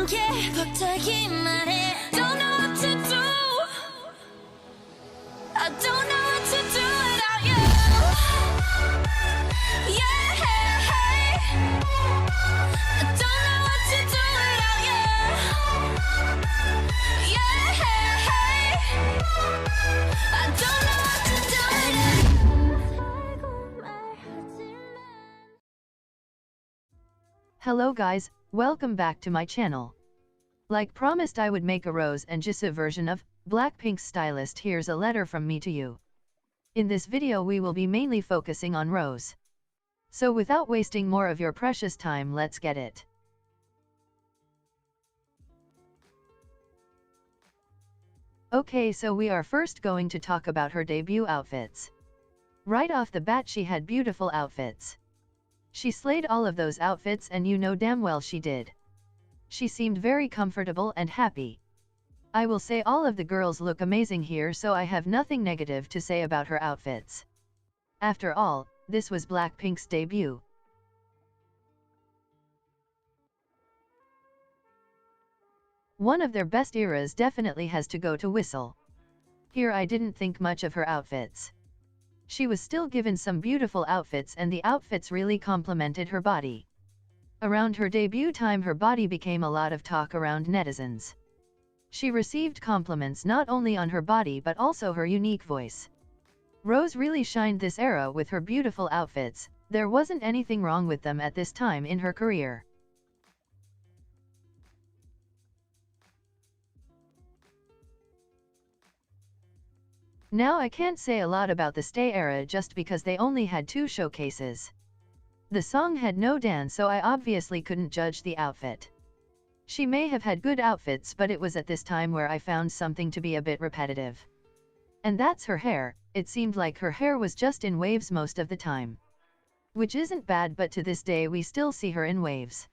게 갑자기 말해 Don't know what to do I don't know what to do without you Yeah I don't know what to do without you Yeah I don't know what to do without you Hello guys, welcome back to my channel. Like promised, I would make a Rose and Jisoo version of BlackPink Stylist. Here's a letter from me to you. In this video we will be mainly focusing on Rose. So without wasting more of your precious time, let's get it. Okay, so we are first going to talk about her debut outfits. Right off the bat she had beautiful outfits. She slayed all of those outfits, and you know damn well she did. She seemed very comfortable and happy. I will say all of the girls look amazing here, so I have nothing negative to say about her outfits. After all, this was BlackPink's debut. One of their best eras definitely has to go to Whistle. Here I didn't think much of her outfits. She was still given some beautiful outfits, and the outfits really complemented her body. Around her debut time her body became a lot of talk around netizens. She received compliments not only on her body but also her unique voice. Rose really shined this era with her beautiful outfits. There wasn't anything wrong with them at this time in her career. Now I can't say a lot about the Stay era just because they only had 2 showcases. The song had no dance, so I obviously couldn't judge the outfit. She may have had good outfits, but it was at this time where I found something to be a bit repetitive. And that's her hair. It seemed like her hair was just in waves most of the time. Which isn't bad, but to this day we still see her in waves.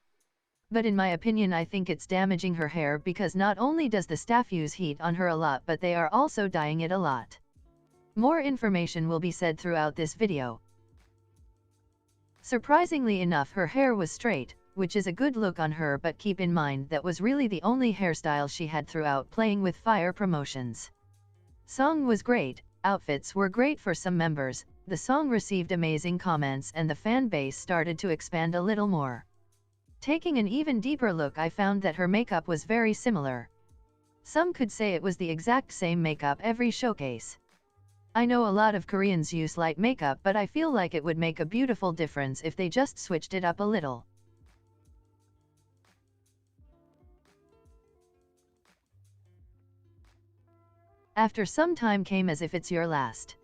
But in my opinion I think it's damaging her hair, because not only does the staff use heat on her a lot, but they are also dyeing it a lot. More information will be said throughout this video. Surprisingly enough, her hair was straight, which is a good look on her, but keep in mind that was really the only hairstyle she had throughout playing with Fire promotions. Song was great, outfits were great for some members, the song received amazing comments, and the fan base started to expand a little more. Taking an even deeper look, I found that her makeup was very similar. Some could say it was the exact same makeup every showcase. I know a lot of Koreans use light makeup, but I feel like it would make a beautiful difference if they just switched it up a little. After some time came As If It's Your Last.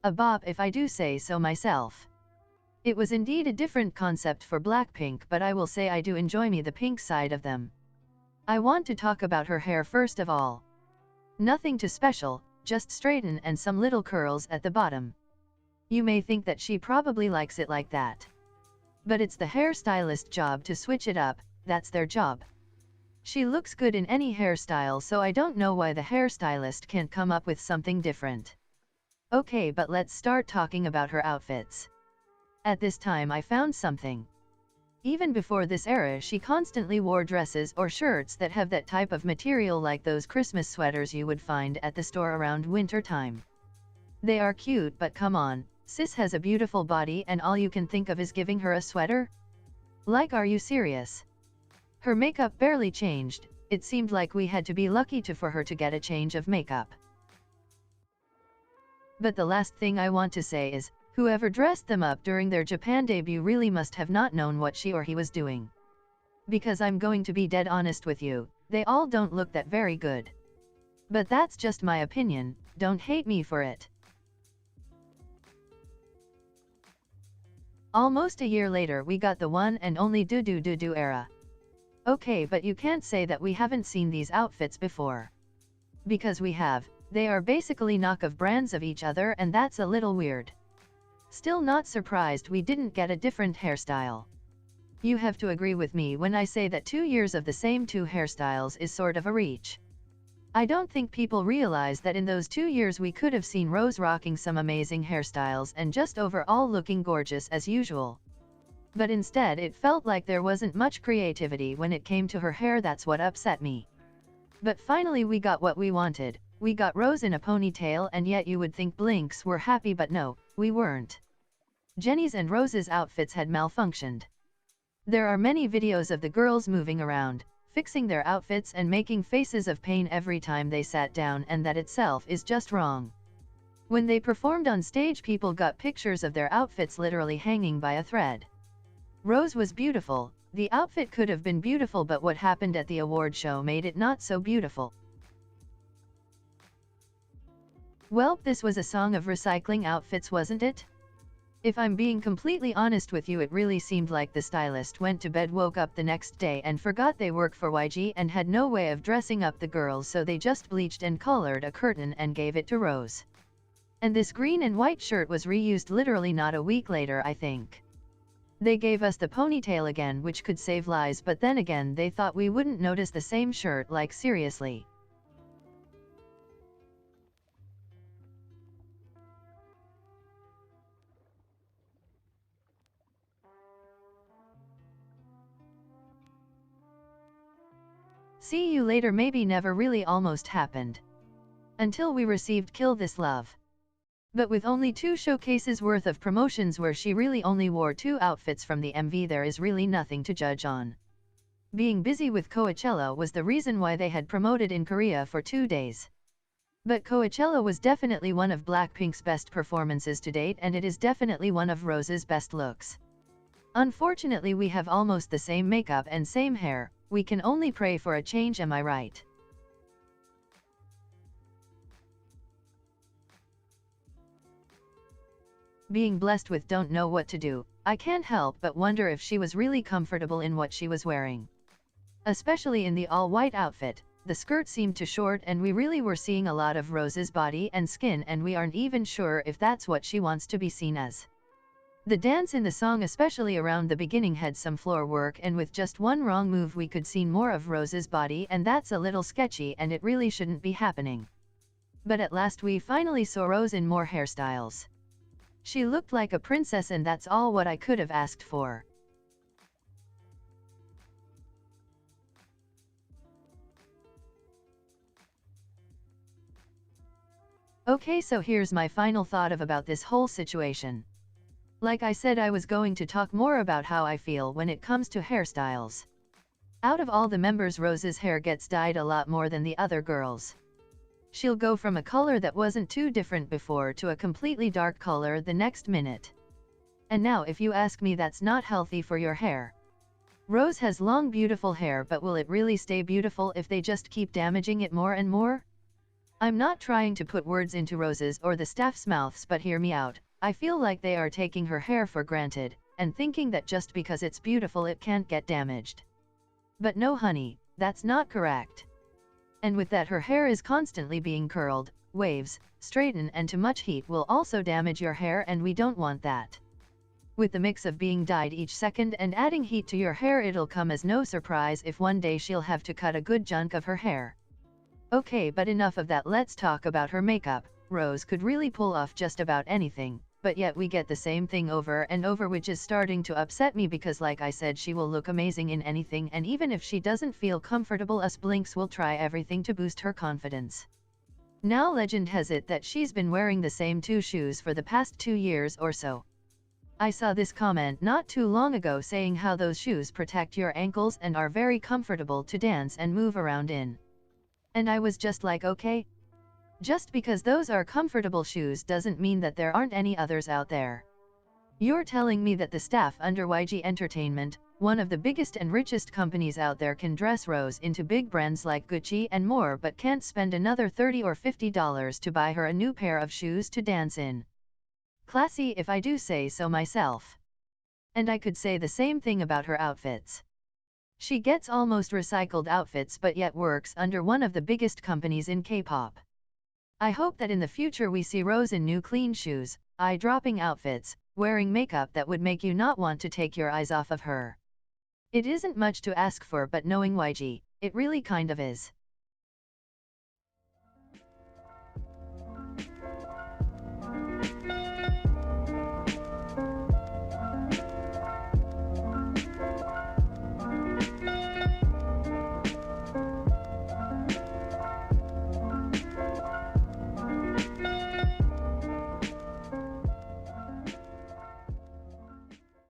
A bop if I do say so myself. It was indeed a different concept for BlackPink, but I will say I do enjoy me the pink side of them. I want to talk about her hair first of all. Nothing too special, just straighten and some little curls at the bottom. You may think that she probably likes it like that. But it's the hairstylist job to switch it up, that's their job. She looks good in any hairstyle, so I don't know why the hairstylist can't come up with something different. Okay, but let's start talking about her outfits. At this time I found something. Even before this era she constantly wore dresses or shirts that have that type of material, like those Christmas sweaters you would find at the store around winter time. They are cute, but come on, sis has a beautiful body and all you can think of is giving her a sweater? Like, are you serious? Her makeup barely changed. It seemed like we had to be lucky for her to get a change of makeup. But the last thing I want to say is, whoever dressed them up during their Japan debut really must have not known what she or he was doing. Because I'm going to be dead honest with you, they all don't look that very good. But that's just my opinion, don't hate me for it. Almost a year later we got the one and only Ddu-du era. Okay, but you can't say that we haven't seen these outfits before. Because we have. They are basically knock-off brands of each other, and that's a little weird. Still not surprised we didn't get a different hairstyle. You have to agree with me when I say that 2 years of the same 2 hairstyles is sort of a reach. I don't think people realize that in those 2 years we could have seen Rose rocking some amazing hairstyles and just overall looking gorgeous as usual. But instead it felt like there wasn't much creativity when it came to her hair. That's what upset me. But finally we got what we wanted. We got Rose in a ponytail, and yet you would think Blinks were happy, but no, we weren't. Jenny's and Rose's outfits had malfunctioned. There are many videos of the girls moving around, fixing their outfits and making faces of pain every time they sat down, and that itself is just wrong. When they performed on stage, people got pictures of their outfits literally hanging by a thread. Rose was beautiful, the outfit could have been beautiful, but what happened at the award show made it not so beautiful. Well, this was a song of recycling outfits, wasn't it? If I'm being completely honest with you, it really seemed like the stylist went to bed, woke up the next day and forgot they work for YG and had no way of dressing up the girls, so they just bleached and colored a curtain and gave it to Rose. And this green and white shirt was reused literally not a week later, I think. They gave us the ponytail again, which could save lives, but then again they thought we wouldn't notice the same shirt, like seriously. See you later maybe never really almost happened. Until we received Kill This Love. But with only 2 showcases worth of promotions where she really only wore 2 outfits from the MV, there is really nothing to judge on. Being busy with Coachella was the reason why they had promoted in Korea for 2 days. But Coachella was definitely one of BlackPink's best performances to date, and it is definitely one of Rose's best looks. Unfortunately, we have almost the same makeup and same hair. We can only pray for a change, am I right? Being blessed with don't know what to do, I can't help but wonder if she was really comfortable in what she was wearing. Especially in the all-white outfit, the skirt seemed too short and we really were seeing a lot of Rose's body and skin, and we aren't even sure if that's what she wants to be seen as. The dance in the song, especially around the beginning, had some floor work, and with just one wrong move we could see more of Rose's body, and that's a little sketchy and it really shouldn't be happening. But at last we finally saw Rose in more hairstyles. She looked like a princess, and that's all what I could have asked for. Okay, so here's my final thought about this whole situation. Like I said, I was going to talk more about how I feel when it comes to hairstyles. Out of all the members, Rose's hair gets dyed a lot more than the other girls. She'll go from a color that wasn't too different before to a completely dark color the next minute. And now if you ask me, that's not healthy for your hair. Rose has long beautiful hair, but will it really stay beautiful if they just keep damaging it more and more? I'm not trying to put words into Rose's or the staff's mouths, but hear me out. I feel like they are taking her hair for granted, and thinking that just because it's beautiful it can't get damaged. But no honey, that's not correct. And with that, her hair is constantly being curled, waves, straighten, and too much heat will also damage your hair, and we don't want that. With the mix of being dyed each second and adding heat to your hair, it'll come as no surprise if one day she'll have to cut a good chunk of her hair. Okay, but enough of that, let's talk about her makeup. Rose could really pull off just about anything, but yet we get the same thing over and over, which is starting to upset me because, like I said, she will look amazing in anything, and even if she doesn't feel comfortable, us Blinks will try everything to boost her confidence. Now legend has it that she's been wearing the same 2 shoes for the past 2 years or so. I saw this comment not too long ago saying how those shoes protect your ankles and are very comfortable to dance and move around in. And I was just like, okay. Just because those are comfortable shoes doesn't mean that there aren't any others out there. You're telling me that the staff under YG Entertainment, one of the biggest and richest companies out there, can dress Rose into big brands like Gucci and more, but can't spend another $30 or $50 to buy her a new pair of shoes to dance in? Classy, if I do say so myself. And I could say the same thing about her outfits. She gets almost recycled outfits, but yet works under one of the biggest companies in K-pop. I hope that in the future we see Rose in new clean shoes, eye-dropping outfits, wearing makeup that would make you not want to take your eyes off of her. It isn't much to ask for, but knowing YG, it really kind of is.